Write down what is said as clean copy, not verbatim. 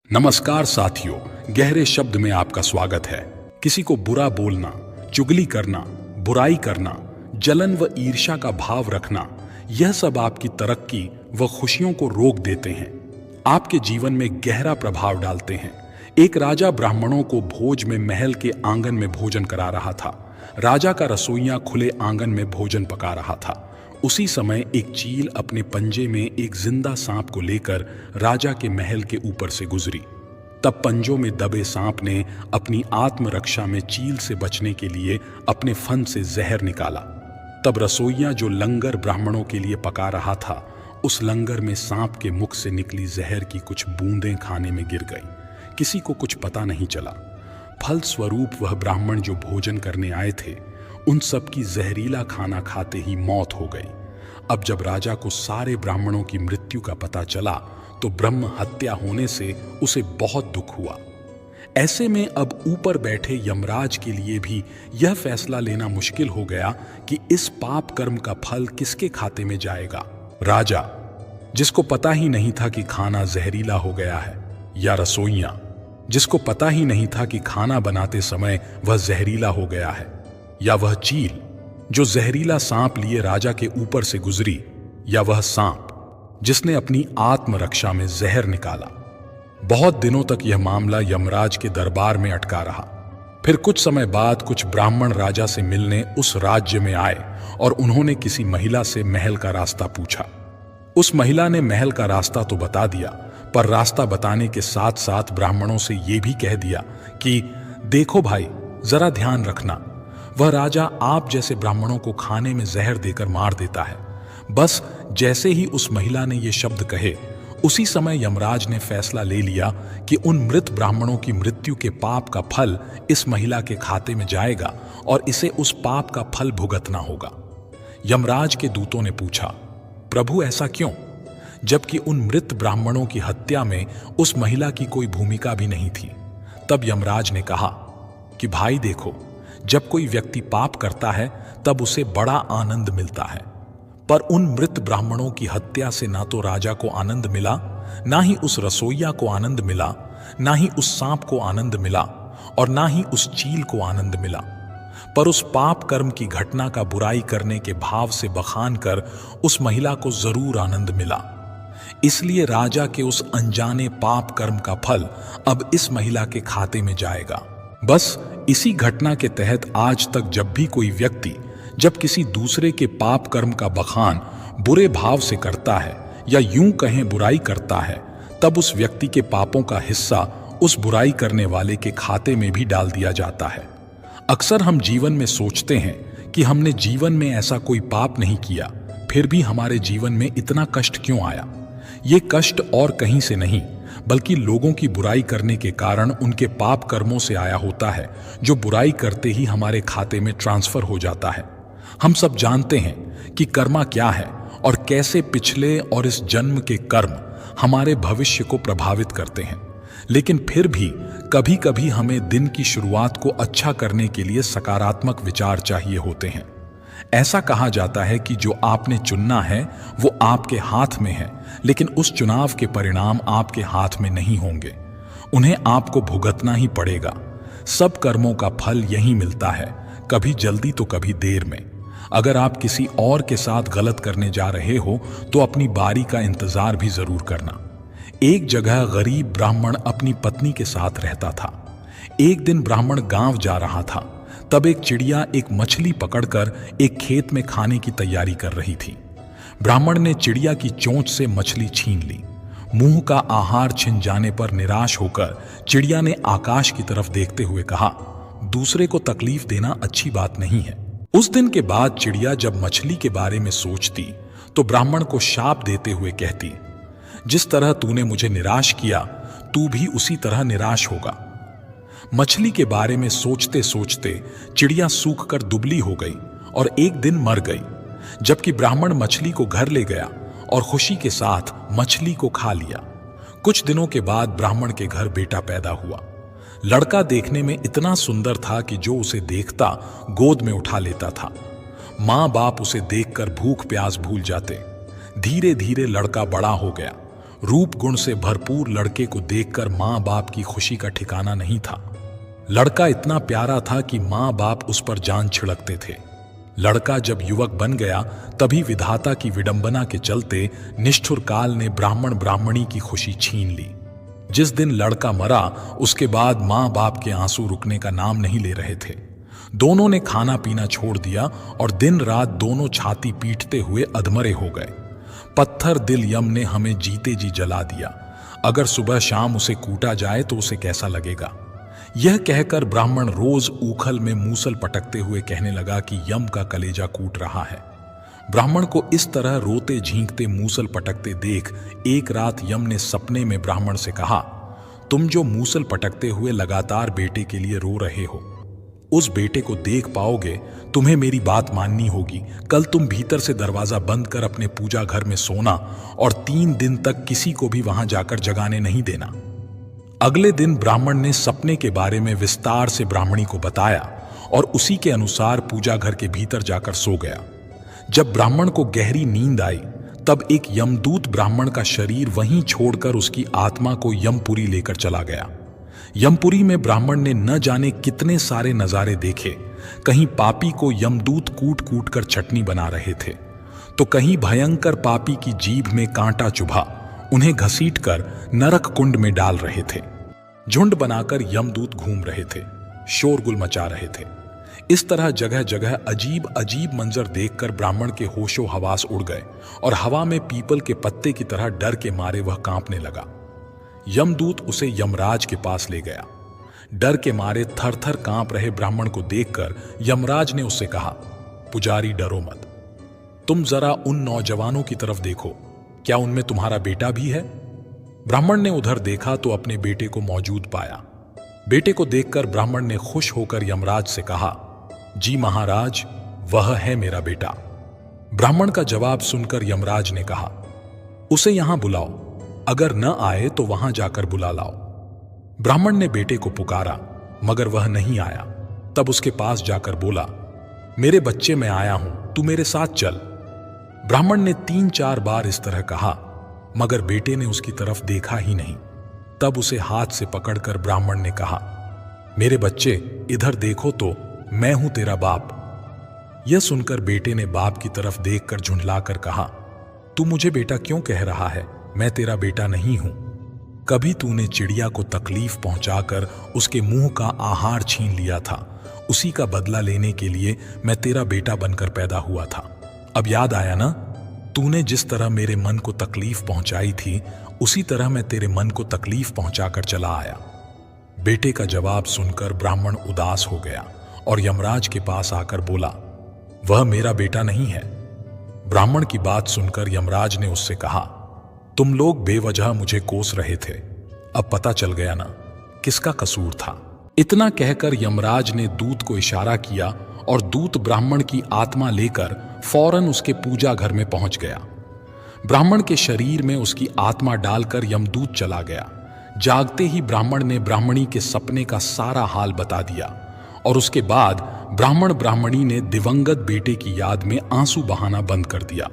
नमस्कार साथियों, गहरे शब्द में आपका स्वागत है। किसी को बुरा बोलना, चुगली करना, बुराई करना, जलन व ईर्ष्या का भाव रखना, यह सब आपकी तरक्की व खुशियों को रोक देते हैं, आपके जीवन में गहरा प्रभाव डालते हैं। एक राजा ब्राह्मणों को भोज में महल के आंगन में भोजन करा रहा था। राजा का रसोइया खुले आंगन में भोजन पका रहा था। उसी समय एक चील अपने पंजे में एक जिंदा सांप को लेकर राजा के महल के ऊपर से गुजरी। तब पंजों में दबे सांप ने अपनी आत्मरक्षा में चील से बचने के लिए अपने फन से जहर निकाला। तब रसोइया जो लंगर ब्राह्मणों के लिए पका रहा था, उस लंगर में सांप के मुख से निकली जहर की कुछ बूंदें खाने में गिर गई। किसी को कुछ पता नहीं चला। फलस्वरूप वह ब्राह्मण जो भोजन करने आए थे, उन सब की जहरीला खाना खाते ही मौत हो गई। अब जब राजा को सारे ब्राह्मणों की मृत्यु का पता चला तो ब्रह्म हत्या होने से उसे बहुत दुख हुआ। ऐसे में अब ऊपर बैठे यमराज के लिए भी यह फैसला लेना मुश्किल हो गया कि इस पाप कर्म का फल किसके खाते में जाएगा। राजा, जिसको पता ही नहीं था कि खाना जहरीला हो गया है, या रसोइया, जिसको पता ही नहीं था कि खाना बनाते समय वह जहरीला हो गया है, या वह चील जो जहरीला सांप लिए राजा के ऊपर से गुजरी, या वह सांप जिसने अपनी आत्मरक्षा में जहर निकाला। बहुत दिनों तक यह मामला यमराज के दरबार में अटका रहा। फिर कुछ समय बाद कुछ ब्राह्मण राजा से मिलने उस राज्य में आए और उन्होंने किसी महिला से महल का रास्ता पूछा। उस महिला ने महल का रास्ता तो बता दिया, पर रास्ता बताने के साथ साथ ब्राह्मणों से यह भी कह दिया कि देखो भाई, जरा ध्यान रखना, वह राजा आप जैसे ब्राह्मणों को खाने में जहर देकर मार देता है। बस जैसे ही उस महिला ने ये शब्द कहे, उसी समय यमराज ने फैसला ले लिया कि उन मृत ब्राह्मणों की मृत्यु के पाप का फल इस महिला के खाते में जाएगा और इसे उस पाप का फल भुगतना होगा। यमराज के दूतों ने पूछा, प्रभु ऐसा क्यों, जबकि उन मृत ब्राह्मणों की हत्या में उस महिला की कोई भूमिका भी नहीं थी। तब यमराज ने कहा कि भाई देखो, जब कोई व्यक्ति पाप करता है तब उसे बड़ा आनंद मिलता है, पर उन मृत ब्राह्मणों की हत्या से ना तो राजा को आनंद मिला, ना ही उस रसोइया को आनंद मिला, ना ही उस सांप को आनंद मिला, और ना ही उस चील को आनंद मिला, पर उस पाप कर्म की घटना का बुराई करने के भाव से बखान कर उस महिला को जरूर आनंद मिला। इसलिए राजा के उस अनजाने पाप कर्म का फल अब इस महिला के खाते में जाएगा। बस इसी घटना के तहत आज तक जब भी कोई व्यक्ति जब किसी दूसरे के पाप कर्म का बखान बुरे भाव से करता है, या यूं कहें बुराई करता है, तब उस व्यक्ति के पापों का हिस्सा उस बुराई करने वाले के खाते में भी डाल दिया जाता है। अक्सर हम जीवन में सोचते हैं कि हमने जीवन में ऐसा कोई पाप नहीं किया, फिर भी हमारे जीवन में इतना कष्ट क्यों आया। ये कष्ट और कहीं से नहीं, बल्कि लोगों की बुराई करने के कारण उनके पाप कर्मों से आया होता है, जो बुराई करते ही हमारे खाते में ट्रांसफर हो जाता है। हम सब जानते हैं कि कर्मा क्या है और कैसे पिछले और इस जन्म के कर्म हमारे भविष्य को प्रभावित करते हैं, लेकिन फिर भी कभी कभी हमें दिन की शुरुआत को अच्छा करने के लिए सकारात्मक विचार चाहिए होते हैं। ऐसा कहा जाता है कि जो आपने चुनना है वो आपके हाथ में है, लेकिन उस चुनाव के परिणाम आपके हाथ में नहीं होंगे, उन्हें आपको भुगतना ही पड़ेगा। सब कर्मों का फल यहीं मिलता है, कभी जल्दी तो कभी देर में। अगर आप किसी और के साथ गलत करने जा रहे हो तो अपनी बारी का इंतजार भी जरूर करना। एक जगह गरीब ब्राह्मण अपनी पत्नी के साथ रहता था। एक दिन ब्राह्मण गांव जा रहा था, तब एक चिड़िया एक मछली पकड़कर एक खेत में खाने की तैयारी कर रही थी। ब्राह्मण ने चिड़िया की चोंच से मछली छीन ली। मुंह का आहार छिन जाने पर निराश होकर चिड़िया ने आकाश की तरफ देखते हुए कहा, दूसरे को तकलीफ देना अच्छी बात नहीं है। उस दिन के बाद चिड़िया जब मछली के बारे में सोचती तो ब्राह्मण को शाप देते हुए कहती, जिस तरह तूने मुझे निराश किया, तू भी उसी तरह निराश होगा। मछली के बारे में सोचते सोचते चिड़िया सूख कर दुबली हो गई और एक दिन मर गई, जबकि ब्राह्मण मछली को घर ले गया और खुशी के साथ मछली को खा लिया। कुछ दिनों के बाद ब्राह्मण के घर बेटा पैदा हुआ। लड़का देखने में इतना सुंदर था कि जो उसे देखता गोद में उठा लेता था। माँ बाप उसे देखकर भूख प्यास भूल जाते। धीरे धीरे लड़का बड़ा हो गया। रूप गुण से भरपूर लड़के को देखकर मां बाप की खुशी का ठिकाना नहीं था। लड़का इतना प्यारा था कि मां बाप उस पर जान छिड़कते थे। लड़का जब युवक बन गया तभी विधाता की विडंबना के चलते निष्ठुर काल ने ब्राह्मण ब्राह्मणी की खुशी छीन ली। जिस दिन लड़का मरा उसके बाद मां बाप के आंसू रुकने का नाम नहीं ले रहे थे। दोनों ने खाना पीना छोड़ दिया और दिन रात दोनों छाती पीटते हुए अधमरे हो गए। पत्थर दिल यम ने हमें जीते जी जला दिया। अगर सुबह शाम उसे कूटा जाए तो उसे कैसा लगेगा। यह कहकर ब्राह्मण रोज ऊखल में मूसल पटकते हुए कहने लगा कि यम का कलेजा कूट रहा है। ब्राह्मण को इस तरह रोते झींकते मूसल पटकते देख एक रात यम ने सपने में ब्राह्मण से कहा, तुम जो मूसल पटकते हुए लगातार बेटे के लिए रो रहे हो, उस बेटे को देख पाओगे, तुम्हें मेरी बात माननी होगी। कल तुम भीतर से दरवाजा बंद कर अपने पूजा घर में सोना और 3 दिन तक किसी को भी वहां जाकर जगाने नहीं देना। अगले दिन ब्राह्मण ने सपने के बारे में विस्तार से ब्राह्मणी को बताया और उसी के अनुसार पूजा घर के भीतर जाकर सो गया। जब ब्राह्मण को गहरी नींद आई तब एक यमदूत ब्राह्मण का शरीर वहीं छोड़कर उसकी आत्मा को यमपुरी लेकर चला गया। यमपुरी में ब्राह्मण ने न जाने कितने सारे नजारे देखे। कहीं पापी को यमदूत कूट कूट कर चटनी बना रहे थे, तो कहीं भयंकर पापी की जीभ में कांटा चुभा उन्हें घसीटकर नरक कुंड में डाल रहे थे। झुंड बनाकर यमदूत घूम रहे थे, शोरगुल मचा रहे थे। इस तरह जगह जगह अजीब अजीब मंजर देखकर ब्राह्मण के होशो हवास उड़ गए और हवा में पीपल के पत्ते की तरह डर के मारे वह कांपने लगा। यमदूत उसे यमराज के पास ले गया। डर के मारे थर थर कांप रहे ब्राह्मण को देखकर यमराज ने उससे कहा, पुजारी डरो मत, तुम जरा उन नौजवानों की तरफ देखो, क्या उनमें तुम्हारा बेटा भी है? ब्राह्मण ने उधर देखा तो अपने बेटे को मौजूद पाया। बेटे को देखकर ब्राह्मण ने खुश होकर यमराज से कहा, जी महाराज, वह है मेरा बेटा। ब्राह्मण का जवाब सुनकर यमराज ने कहा, उसे यहां बुलाओ, अगर न आए तो वहां जाकर बुला लाओ। ब्राह्मण ने बेटे को पुकारा मगर वह नहीं आया। तब उसके पास जाकर बोला, मेरे बच्चे, मैं आया हूं, तू मेरे साथ चल। ब्राह्मण ने 3-4 बार इस तरह कहा मगर बेटे ने उसकी तरफ देखा ही नहीं। तब उसे हाथ से पकड़कर ब्राह्मण ने कहा, मेरे बच्चे, इधर देखो तो, मैं हूं तेरा बाप। यह सुनकर बेटे ने बाप की तरफ देखकर झुंझलाकर कहा, तू मुझे बेटा क्यों कह रहा है? मैं तेरा बेटा नहीं हूं। कभी तूने चिड़िया को तकलीफ पहुंचाकर उसके मुंह का आहार छीन लिया था, उसी का बदला लेने के लिए मैं तेरा बेटा बनकर पैदा हुआ था। अब याद आया ना? तूने जिस तरह मेरे मन को तकलीफ पहुंचाई थी उसी तरह मैं तेरे मन को तकलीफ पहुंचाकर चला आया। बेटे का जवाब सुनकर ब्राह्मण उदास हो गया और यमराज के पास आकर बोला, वह मेरा बेटा नहीं है। ब्राह्मण की बात सुनकर यमराज ने उससे कहा, तुम लोग बेवजह मुझे कोस रहे थे, अब पता चल गया ना किसका कसूर था। इतना कहकर यमराज ने दूत को इशारा किया और दूत ब्राह्मण की आत्मा लेकर फौरन उसके पूजा घर में पहुंच गया। ब्राह्मण के शरीर में उसकी आत्मा डालकर यमदूत चला गया। जागते ही ब्राह्मण ने ब्राह्मणी के सपने का सारा हाल बता दिया और उसके बाद ब्राह्मण ब्राह्मणी ने दिवंगत बेटे की याद में आंसू बहाना बंद कर दिया।